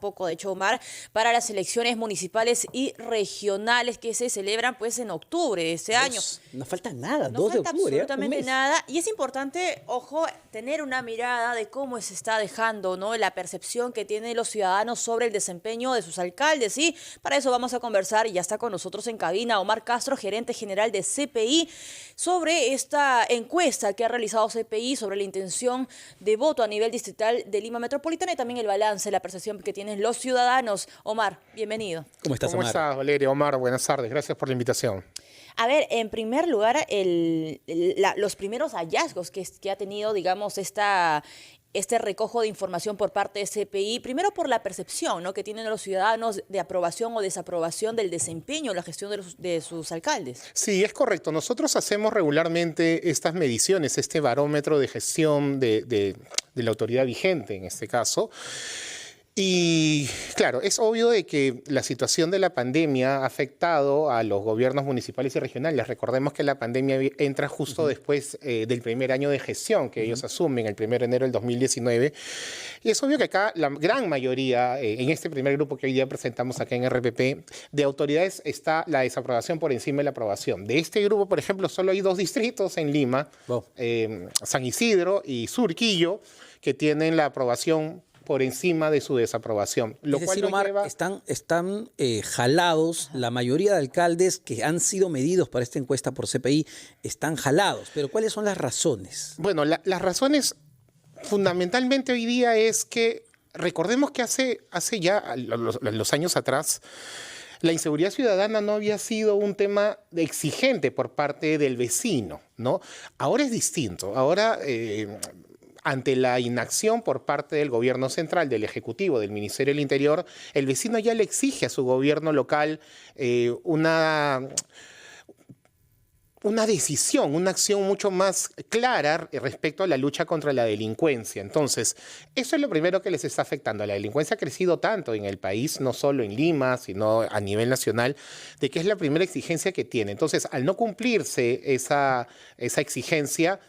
poco, de hecho, Omar, para las elecciones municipales y regionales que se celebran pues en octubre de este año. No falta nada, No 2 de falta octubre, un absolutamente mes. nada y es importante, ojo, tener una mirada de cómo se está dejando, ¿no?, la percepción que tienen los ciudadanos sobre el desempeño de sus alcaldes. Y para eso vamos a conversar, y ya está con nosotros en cabina Omar Castro, gerente general de CPI, sobre esta encuesta que ha realizado CPI sobre la intención de voto a nivel distrital de Lima Metropolitana y también el balance, la percepción que tienen los ciudadanos. Omar, bienvenido. ¿Cómo estás, ¿Cómo Omar? estás, Valeria? Omar, buenas tardes. Gracias por la invitación. A ver, en primer lugar, los primeros hallazgos que ha tenido, digamos, este recojo de información por parte de CPI, primero por la percepción, ¿no?, que tienen los ciudadanos de aprobación o desaprobación del desempeño, la gestión de sus alcaldes. Sí, es correcto. Nosotros hacemos regularmente estas mediciones, este barómetro de gestión de la autoridad vigente, en este caso. Y claro, es obvio de que la situación de la pandemia ha afectado a los gobiernos municipales y regionales. Recordemos que la pandemia entra justo después del primer año de gestión que ellos asumen, el 1 de enero del 2019. Y es obvio que acá la gran mayoría, en este primer grupo que hoy día presentamos acá en RPP, de autoridades está la desaprobación por encima de la aprobación. De este grupo, por ejemplo, solo hay 2 distritos en Lima, San Isidro y Surquillo, que tienen la aprobación por encima de su desaprobación. Es decir, Omar, están jalados, la mayoría de alcaldes que han sido medidos para esta encuesta por CPI están jalados. Pero ¿cuáles son las razones? Bueno, las razones fundamentalmente hoy día es que recordemos que hace ya los años atrás, la inseguridad ciudadana no había sido un tema exigente por parte del vecino, ¿no? Ahora es distinto. Ahora ante la inacción por parte del gobierno central, del Ejecutivo, del Ministerio del Interior, el vecino ya le exige a su gobierno local una decisión, una acción mucho más clara respecto a la lucha contra la delincuencia. Entonces, eso es lo primero que les está afectando. La delincuencia ha crecido tanto en el país, no solo en Lima, sino a nivel nacional, de que es la primera exigencia que tiene. Entonces, al no cumplirse esa exigencia,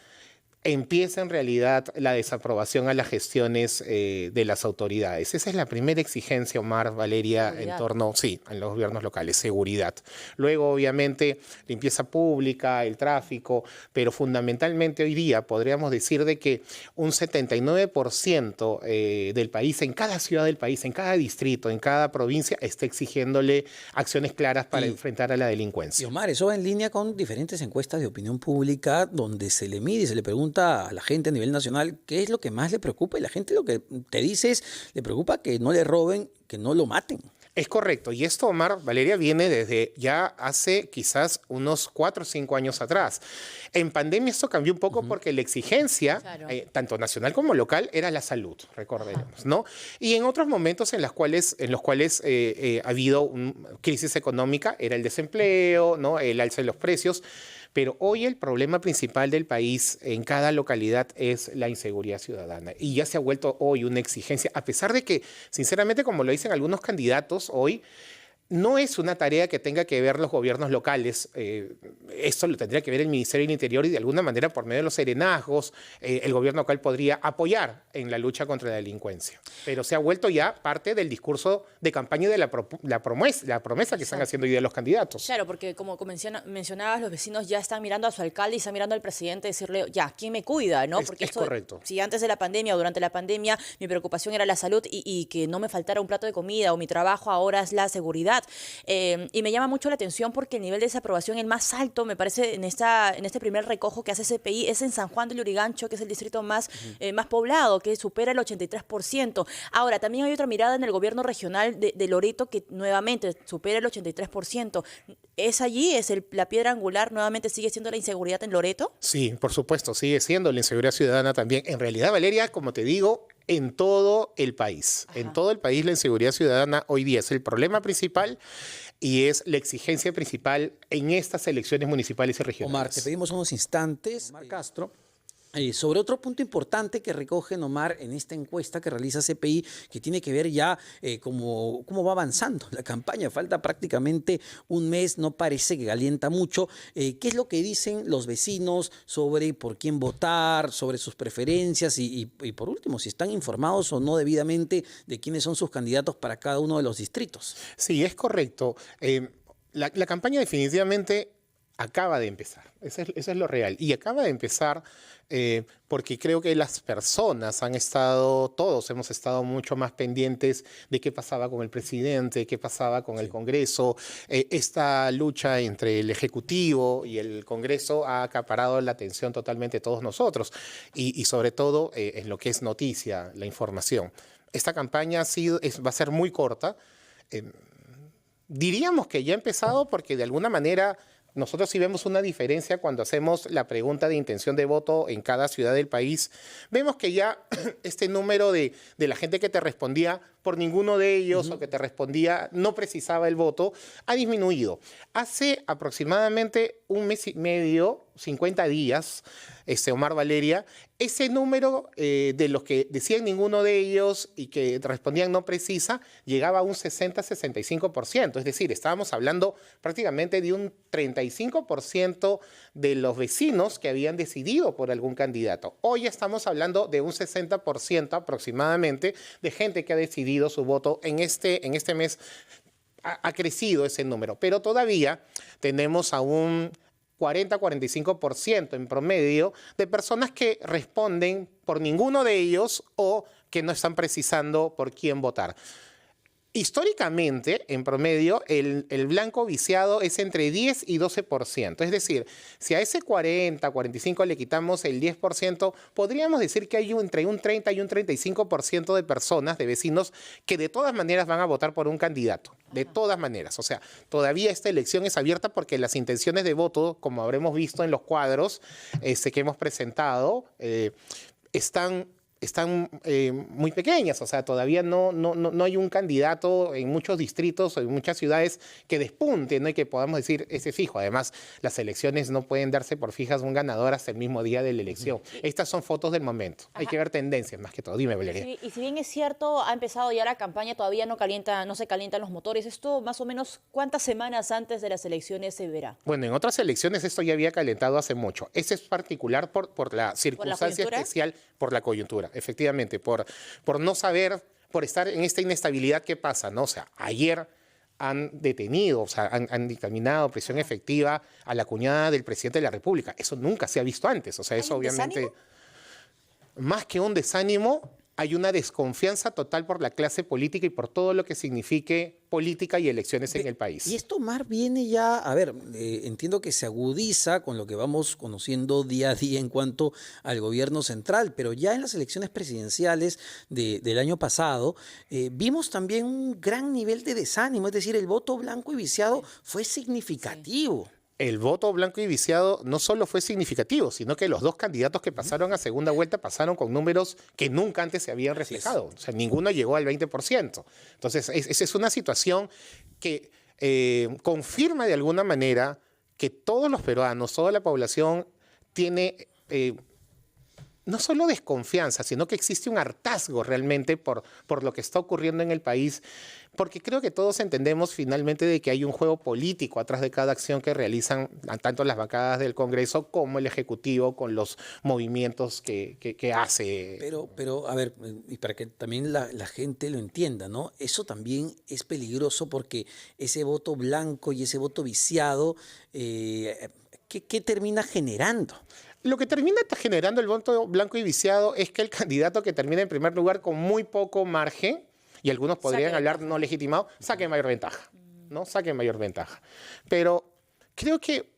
empieza en realidad la desaprobación a las gestiones de las autoridades. Esa es la primera exigencia, Omar, Valeria, Seguridad. en torno, sí, a los gobiernos locales, seguridad. Luego, obviamente, limpieza pública, el tráfico, pero fundamentalmente hoy día podríamos decir de que un 79% del país, en cada ciudad del país, en cada distrito, en cada provincia, está exigiéndole acciones claras para enfrentar a la Y delincuencia. Omar, eso va en línea con diferentes encuestas de opinión pública donde se le mide y se le pregunta a la gente a nivel nacional qué es lo que más le preocupa y la gente lo que te dice es, le preocupa que no le roben, que no lo maten. Es correcto. Y esto, Omar, Valeria, viene desde ya hace quizás unos 4 o 5 años atrás. En pandemia esto cambió un poco porque la exigencia, Claro. tanto nacional como local, era la salud, recordemos, ¿no? Y en otros momentos en los cuales ha habido una crisis económica, era el desempleo, ¿no?, el alza de los precios. Pero hoy el problema principal del país en cada localidad es la inseguridad ciudadana. Y ya se ha vuelto hoy una exigencia, a pesar de que, sinceramente, como lo dicen algunos candidatos hoy, no es una tarea que tenga que ver los gobiernos locales. Esto lo tendría que ver el Ministerio del Interior y de alguna manera por medio de los serenazgos el gobierno local podría apoyar en la lucha contra la delincuencia. Pero se ha vuelto ya parte del discurso de campaña y de la promesa que están haciendo hoy día los candidatos. Claro, porque como mencionabas, los vecinos ya están mirando a su alcalde y están mirando al presidente y decirle, ya, ¿quién me cuida?, ¿no? Porque Es correcto. Si antes de la pandemia o durante la pandemia mi preocupación era la salud y que no me faltara un plato de comida o mi trabajo, ahora es la seguridad. Y me llama mucho la atención porque el nivel de desaprobación, el más alto, me parece, en este primer recojo que hace CPI, es en San Juan de Lurigancho, que es el distrito más poblado, que supera el 83%. Ahora, también hay otra mirada en el gobierno regional de Loreto, que nuevamente supera el 83%. ¿Es allí? ¿Es la piedra angular? ¿Nuevamente sigue siendo la inseguridad en Loreto? Sí, por supuesto, sigue siendo la inseguridad ciudadana también. En realidad, Valeria, como te digo, en todo el país. Ajá. En todo el país la inseguridad ciudadana hoy día es el problema principal y es la exigencia principal en estas elecciones municipales y regionales. Omar, te pedimos unos instantes. Omar Castro, Sobre otro punto importante que recoge Nomar en esta encuesta que realiza CPI, que tiene que ver ya cómo va avanzando la campaña. Falta prácticamente un mes, no parece que calienta mucho. ¿Qué es lo que dicen los vecinos sobre por quién votar, sobre sus preferencias y por último, si están informados o no debidamente de quiénes son sus candidatos para cada uno de los distritos? Sí, es correcto. La campaña definitivamente acaba de empezar. Eso es lo real. Y acaba de empezar porque creo que las personas todos hemos estado mucho más pendientes de qué pasaba con el presidente, qué pasaba con el Congreso. Esta lucha entre el Ejecutivo y el Congreso ha acaparado la atención totalmente de todos nosotros. Y sobre todo en lo que es noticia, la información. Esta campaña va a ser muy corta. Diríamos que ya ha empezado porque de alguna manera nosotros sí vemos una diferencia cuando hacemos la pregunta de intención de voto en cada ciudad del país. Vemos que ya este número de la gente que te respondía por ninguno de ellos o que te respondía no precisaba el voto, ha disminuido. Hace aproximadamente un mes y medio, 50 días, Omar Valeria, ese número de los que decían ninguno de ellos y que respondían no precisa, llegaba a un 60-65%. Es decir, estábamos hablando prácticamente de un 35% de los vecinos que habían decidido por algún candidato. Hoy estamos hablando de un 60% aproximadamente de gente que ha decidido su voto en este mes. Ha crecido ese número, pero todavía tenemos a un 40-45% en promedio de personas que responden por ninguno de ellos o que no están precisando por quién votar. Históricamente, en promedio, el blanco viciado es entre 10 y 12%. Es decir, si a ese 40-45 le quitamos el 10%, podríamos decir que hay entre un 30 y un 35% de personas, de vecinos, que de todas maneras van a votar por un candidato. De todas maneras. O sea, todavía esta elección es abierta porque las intenciones de voto, como habremos visto en los cuadros que hemos presentado, están muy pequeñas, o sea, todavía no hay un candidato en muchos distritos o en muchas ciudades que despunte, ¿no? Y que podamos decir ese fijo. Además, las elecciones no pueden darse por fijas un ganador hasta el mismo día de la elección. Estas son fotos del momento. Hay que ver tendencias más que todo. Dime, Valeria. Sí, y si bien es cierto, ha empezado ya la campaña, todavía no se calientan los motores. ¿Esto más o menos cuántas semanas antes de las elecciones se verá? Bueno, en otras elecciones esto ya había calentado hace mucho. Ese es particular por la circunstancia especial, por la coyuntura, efectivamente, por no saber, por estar en esta inestabilidad que pasa, ¿no? O sea, ayer han detenido, o sea, han dictaminado prisión efectiva a la cuñada del presidente de la República. Eso nunca se ha visto antes. O sea, eso obviamente, desánimo? Más que un desánimo, hay una desconfianza total por la clase política y por todo lo que signifique política y elecciones en el país. Y esto, Mar, viene ya, a ver, entiendo que se agudiza con lo que vamos conociendo día a día en cuanto al gobierno central, pero ya en las elecciones presidenciales del año pasado vimos también un gran nivel de desánimo, es decir, el voto blanco y viciado fue significativo. El voto blanco y viciado no solo fue significativo, sino que los dos candidatos que pasaron a segunda vuelta pasaron con números que nunca antes se habían reflejado. O sea, ninguno llegó al 20%. Entonces, esa es una situación que confirma de alguna manera que todos los peruanos, toda la población tiene no solo desconfianza, sino que existe un hartazgo realmente por lo que está ocurriendo en el país, porque creo que todos entendemos finalmente de que hay un juego político atrás de cada acción que realizan tanto las bancadas del Congreso como el Ejecutivo con los movimientos que hace. Pero, a ver, y para que también la gente lo entienda, ¿no? Eso también es peligroso porque ese voto blanco y ese voto viciado, ¿qué termina generando? Lo que termina generando el voto blanco y viciado es que el candidato que termina en primer lugar con muy poco margen, y algunos podrían hablar no legitimado, saque mayor ventaja, ¿no? Saque mayor ventaja. Pero creo que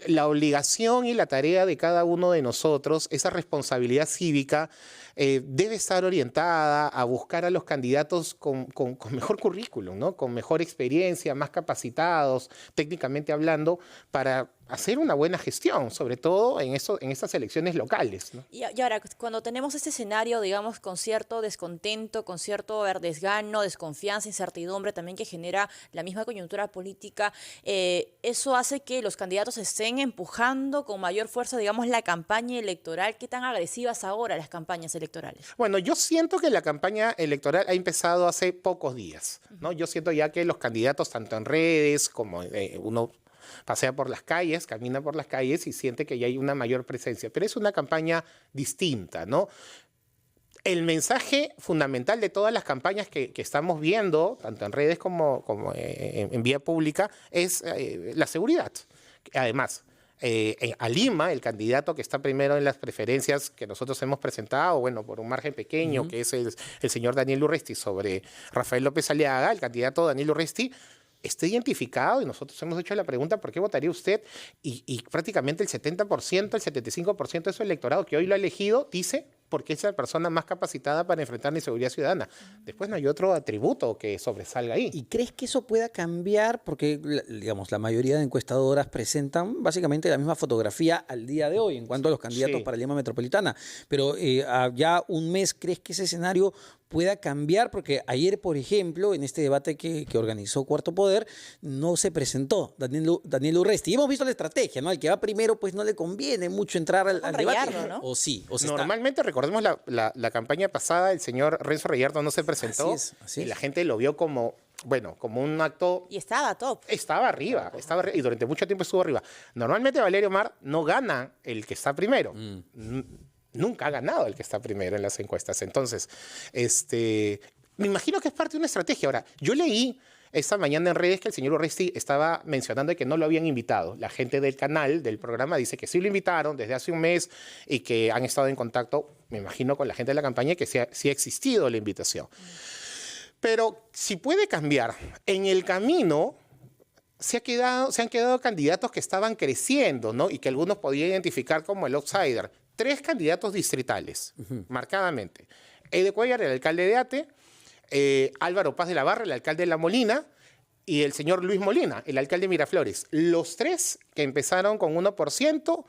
la obligación y la tarea de cada uno de nosotros, esa responsabilidad cívica, debe estar orientada a buscar a los candidatos con mejor currículum, ¿no? Con mejor experiencia, más capacitados, técnicamente hablando, para hacer una buena gestión, sobre todo en estas elecciones locales, ¿no? Y ahora, cuando tenemos este escenario, digamos, con cierto descontento, con cierto desgano, desconfianza, incertidumbre también que genera la misma coyuntura política, eso hace que los candidatos estén empujando con mayor fuerza, digamos, la campaña electoral. ¿Qué tan agresivas ahora las campañas electorales? Bueno, yo siento que la campaña electoral ha empezado hace pocos días, ¿no? Yo siento ya que los candidatos, tanto en redes como uno pasea por las calles, camina por las calles y siente que ya hay una mayor presencia. Pero es una campaña distinta, ¿no? El mensaje fundamental de todas las campañas que estamos viendo, tanto en redes como en vía pública, es la seguridad. Además, a Lima, el candidato que está primero en las preferencias que nosotros hemos presentado, bueno, por un margen pequeño, que es el señor Daniel Urresti sobre Rafael López Aliaga, el candidato Daniel Urresti, está identificado y nosotros hemos hecho la pregunta ¿por qué votaría usted? Y prácticamente el 70%, el 75% de su electorado que hoy lo ha elegido dice porque es la persona más capacitada para enfrentar la inseguridad ciudadana. Después no hay otro atributo que sobresalga ahí. ¿Y crees que eso pueda cambiar? Porque, digamos, la mayoría de encuestadoras presentan básicamente la misma fotografía al día de hoy en cuanto a los candidatos para Lima Metropolitana. Pero ya un mes, ¿crees que ese escenario pueda cambiar? Porque ayer, por ejemplo, en este debate que organizó Cuarto Poder, no se presentó Daniel Urresti. Y hemos visto la estrategia, ¿no? Al que va primero, pues no le conviene mucho entrar al debate. ¿No? O sí, o se Normalmente, recordemos la campaña pasada, el señor Renzo Reyardo no se presentó. Así y es. la gente lo vio como, bueno, como un acto. Y estaba top. Estaba arriba, y durante mucho tiempo estuvo arriba. Normalmente Valerio Mar no gana el que está primero. Nunca ha ganado el que está primero en las encuestas. Entonces, me imagino que es parte de una estrategia. Ahora, yo leí esta mañana en redes que el señor Urresti estaba mencionando que no lo habían invitado. La gente del canal, del programa, dice que sí lo invitaron desde hace un mes y que han estado en contacto, me imagino, con la gente de la campaña y que sí ha existido la invitación. Pero si puede cambiar, en el camino se han quedado candidatos que estaban creciendo, ¿no? Y que algunos podían identificar como el outsider. 3 candidatos distritales, marcadamente. Ede Cuellar, el alcalde de Ate, Álvaro Paz de la Barra, el alcalde de La Molina, y el señor Luis Molina, el alcalde de Miraflores. Los 3 que empezaron con 1%,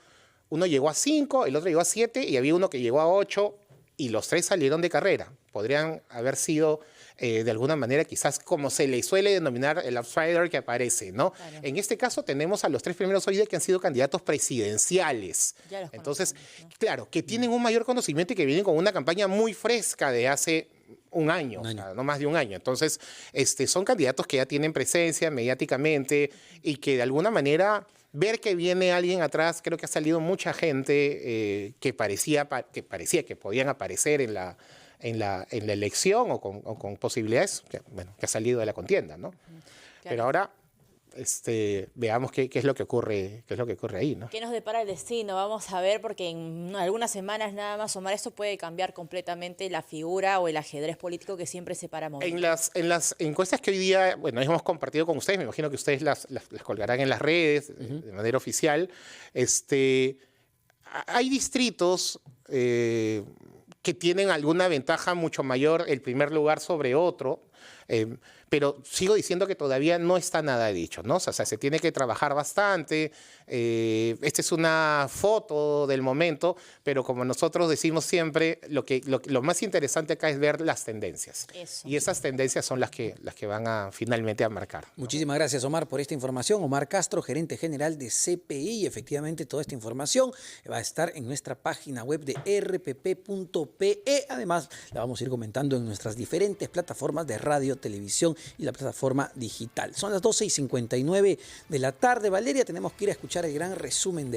uno llegó a 5, el otro llegó a 7 y había uno que llegó a 8 y los 3 salieron de carrera. Podrían haber sido de alguna manera quizás como se le suele denominar el outsider que aparece, ¿no? Claro. En este caso tenemos a los 3 primeros hoy día que han sido candidatos presidenciales. Entonces, ¿no? Claro, que tienen un mayor conocimiento y que vienen con una campaña muy fresca de hace un año. O sea, no más de un año. Entonces, son candidatos que ya tienen presencia mediáticamente y que de alguna manera ver que viene alguien atrás, creo que ha salido mucha gente que parecía que podían aparecer en la elección o con posibilidades, que ha salido de la contienda, ¿no? Claro. Pero ahora veamos qué es lo que ocurre ahí, ¿no? ¿Qué nos depara el destino? Vamos a ver, porque en algunas semanas nada más, Omar, esto puede cambiar completamente la figura o el ajedrez político que siempre separa momentos. En las encuestas que hoy día, bueno, hemos compartido con ustedes, me imagino que ustedes las colgarán en las redes de manera oficial, hay distritos que tienen alguna ventaja mucho mayor el primer lugar sobre otro, pero sigo diciendo que todavía no está nada dicho, ¿no? O sea, se tiene que trabajar bastante. Esta es una foto del momento, pero como nosotros decimos siempre, lo más interesante acá es ver las tendencias. Eso. Y esas tendencias son las que van finalmente a marcar, ¿no? Muchísimas gracias, Omar, por esta información. Omar Castro, gerente general de CPI. Efectivamente, toda esta información va a estar en nuestra página web de rpp.pe. Además, la vamos a ir comentando en nuestras diferentes plataformas de radio, televisión y la plataforma digital. Son las 12:59 de la tarde. Valeria, tenemos que ir a escuchar el gran resumen de la